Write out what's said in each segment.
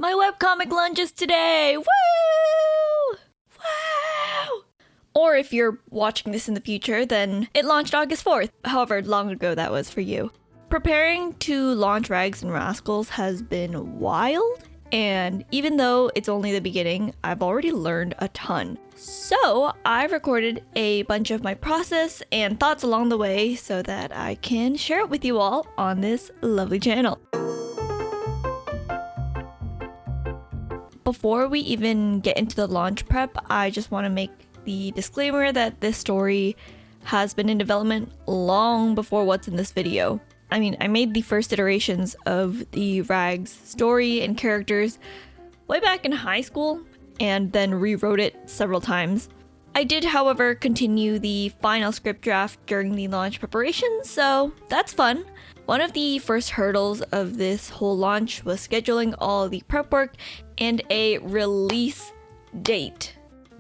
My webcomic launches today! Woo! Wow! Or if you're watching this in the future, then it launched August 4th, however long ago that was for you. Preparing to launch Rags and Rascals has been wild, and even though it's only the beginning, I've already learned a ton. So I've recorded a bunch of my process and thoughts along the way so that I can share it with you all on this lovely channel. Before we even get into the launch prep, I just want to make the disclaimer that this story has been in development long before what's in this video. I mean, I made the first iterations of the Rags story and characters way back in high school and then rewrote it several times. I did, however, continue the final script draft during the launch preparation, so that's fun. One of the first hurdles of this whole launch was scheduling all the prep work and a release date,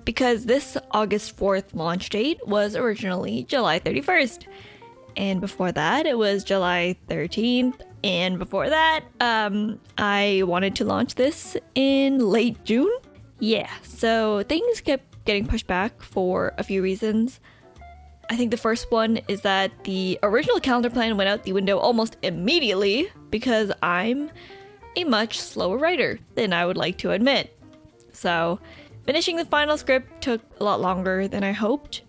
because this August 4th launch date was originally July 31st. And before that, it was July 13th. And before that, I wanted to launch this in late June. Yeah, so things kept getting pushed back for a few reasons. I think the first one is that the original calendar plan went out the window almost immediately because I'm a much slower writer than I would like to admit. So finishing the final script took a lot longer than I hoped.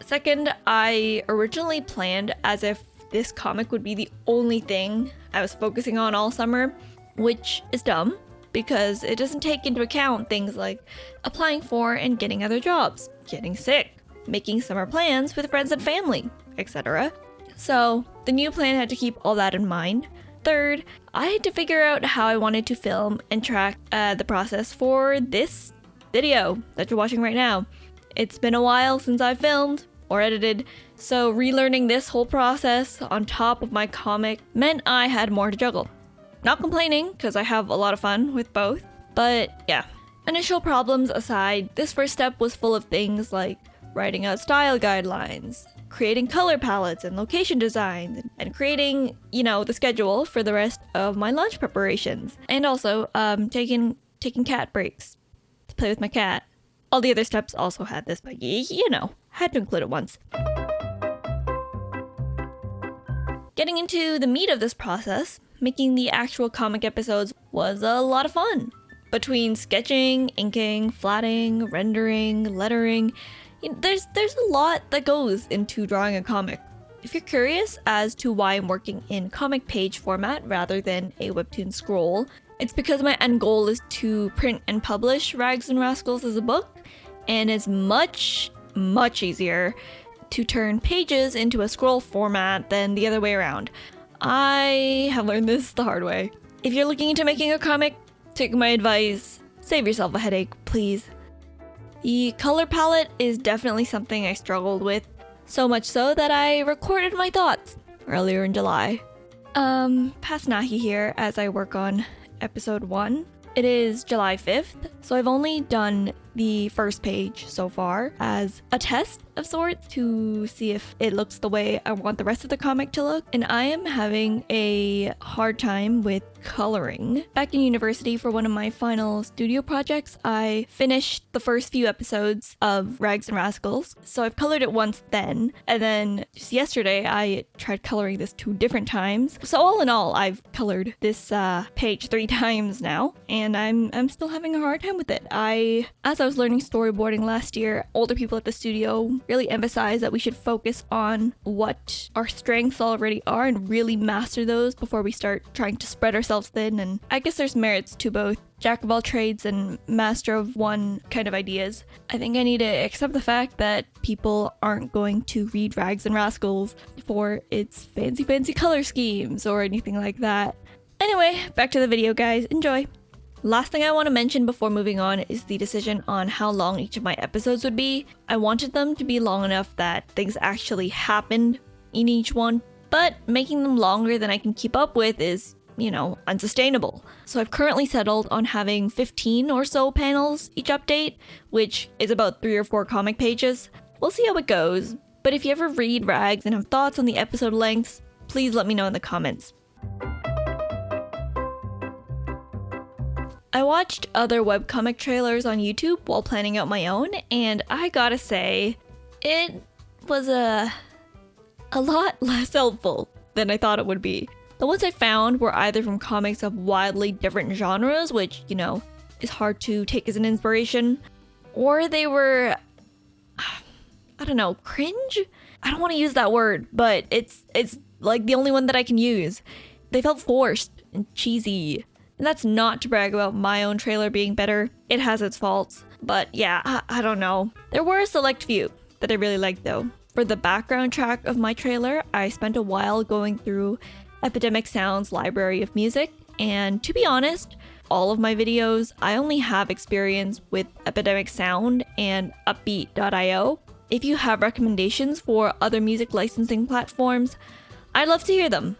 Second, I originally planned as if this comic would be the only thing I was focusing on all summer, which is dumb because it doesn't take into account things like applying for and getting other jobs, getting sick, making summer plans with friends and family, etc. So the new plan had to keep all that in mind. Third, I had to figure out how I wanted to film and track the process for this video that you're watching right now. It's been a while since I filmed or edited, so relearning this whole process on top of my comic meant I had more to juggle. Not complaining, because I have a lot of fun with both, but yeah. Initial problems aside, this first step was full of things like writing out style guidelines, creating color palettes and location designs, and creating, the schedule for the rest of my launch preparations. And also, taking cat breaks to play with my cat. All the other steps also had this, but had to include it once. Getting into the meat of this process, making the actual comic episodes was a lot of fun. Between sketching, inking, flatting, rendering, lettering, there's a lot that goes into drawing a comic. If you're curious as to why I'm working in comic page format rather than a webtoon scroll, it's because my end goal is to print and publish Rags and Rascals as a book, and it's much easier to turn pages into a scroll format than the other way around. I have learned this the hard way. If you're looking into making a comic, take my advice, save yourself a headache, please. The color palette is definitely something I struggled with, so much so that I recorded my thoughts earlier in July. Past Nahi here as I work on episode 1. It is July 5th, so I've only done the first page so far as a test of sorts to see if it looks the way I want the rest of the comic to look, and I am having a hard time with coloring. Back in university for one of my final studio projects, I finished the first few episodes of Rags and Rascals, so I've colored it once then, and then just yesterday I tried coloring this 2 different times. So all in all, I've colored this page 3 times now, and I'm still having a hard time with it. As I was learning storyboarding last year, older people at the studio really emphasized that we should focus on what our strengths already are and really master those before we start trying to spread ourselves thin. And I guess there's merits to both jack of all trades and master of one kind of ideas. I think I need to accept the fact that people aren't going to read Rags and Rascals for its fancy color schemes or anything like that. Anyway, back to the video, guys. Enjoy. Last thing I want to mention before moving on is the decision on how long each of my episodes would be. I wanted them to be long enough that things actually happened in each one, but making them longer than I can keep up with is, unsustainable. So I've currently settled on having 15 or so panels each update, which is about 3 or 4 comic pages. We'll see how it goes, but if you ever read Rags and have thoughts on the episode lengths, please let me know in the comments. I watched other webcomic trailers on YouTube while planning out my own, and I gotta say, it was a lot less helpful than I thought it would be. The ones I found were either from comics of wildly different genres, which, you know, is hard to take as an inspiration, or they were, I don't know, cringe? I don't want to use that word, but it's like the only one that I can use. They felt forced and cheesy. And that's not to brag about my own trailer being better. It has its faults. But yeah, I don't know. There were a select few that I really liked though. For the background track of my trailer, I spent a while going through Epidemic Sound's library of music. And to be honest, all of my videos, I only have experience with Epidemic Sound and Upbeat.io. If you have recommendations for other music licensing platforms, I'd love to hear them.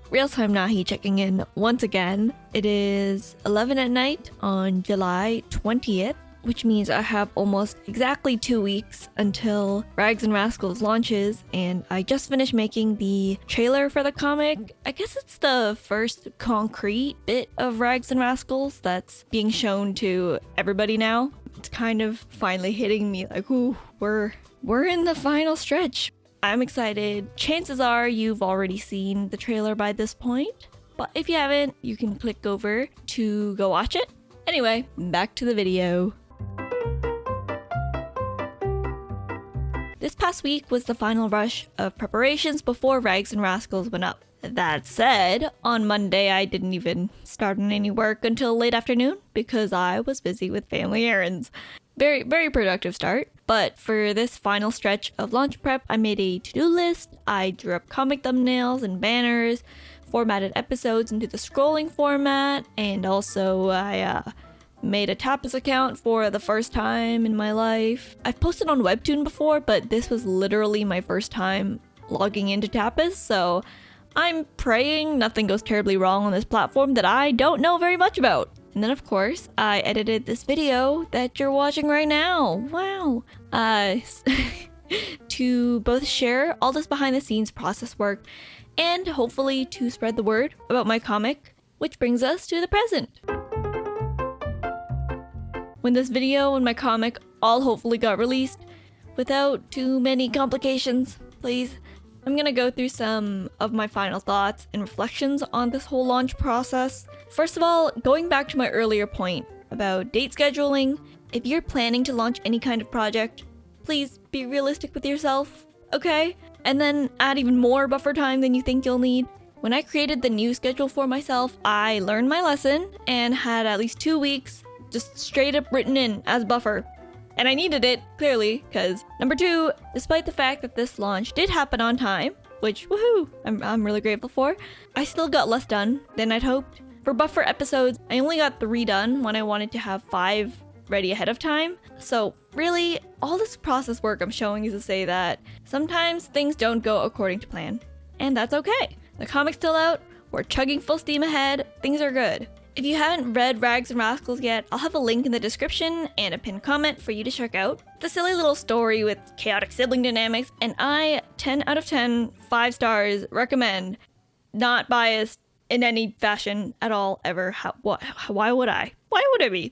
Real-time Nahi checking in once again. It is 11 at night on July 20th, which means I have almost exactly 2 weeks until Rags and Rascals launches, and I just finished making the trailer for the comic. I guess it's the first concrete bit of Rags and Rascals that's being shown to everybody now. It's kind of finally hitting me like, ooh, we're in the final stretch. I'm excited. Chances are you've already seen the trailer by this point, but if you haven't, you can click over to go watch it. Anyway, back to the video. This past week was the final rush of preparations before Rags and Rascals went up. That said, on Monday I didn't even start on any work until late afternoon because I was busy with family errands. Very productive start. But for this final stretch of launch prep, I made a to-do list, I drew up comic thumbnails and banners, formatted episodes into the scrolling format, and also I made a Tapas account for the first time in my life. I've posted on Webtoon before, but this was literally my first time logging into Tapas, so I'm praying nothing goes terribly wrong on this platform that I don't know very much about. And then of course, I edited this video that you're watching right now. Wow. To both share all this behind the scenes process work and hopefully to spread the word about my comic, which brings us to the present. When this video and my comic all hopefully got released without too many complications, please, I'm gonna go through some of my final thoughts and reflections on this whole launch process. First of all, going back to my earlier point about date scheduling, if you're planning to launch any kind of project, please be realistic with yourself, okay? And then add even more buffer time than you think you'll need. When I created the new schedule for myself, I learned my lesson and had at least 2 weeks just straight up written in as buffer. And I needed it, clearly, because number 2, despite the fact that this launch did happen on time, which, woohoo, I'm really grateful for, I still got less done than I'd hoped. For buffer episodes, I only got 3 done when I wanted to have 5 ready ahead of time. So really, all this process work I'm showing is to say that sometimes things don't go according to plan. And that's okay. The comic's still out, we're chugging full steam ahead, things are good. If you haven't read Rags and Rascals yet, I'll have a link in the description and a pinned comment for you to check out. It's a silly little story with chaotic sibling dynamics, and I, 10 out of 10, 5 stars, recommend. Not biased in any fashion at all, ever. Why would I? Why would I be?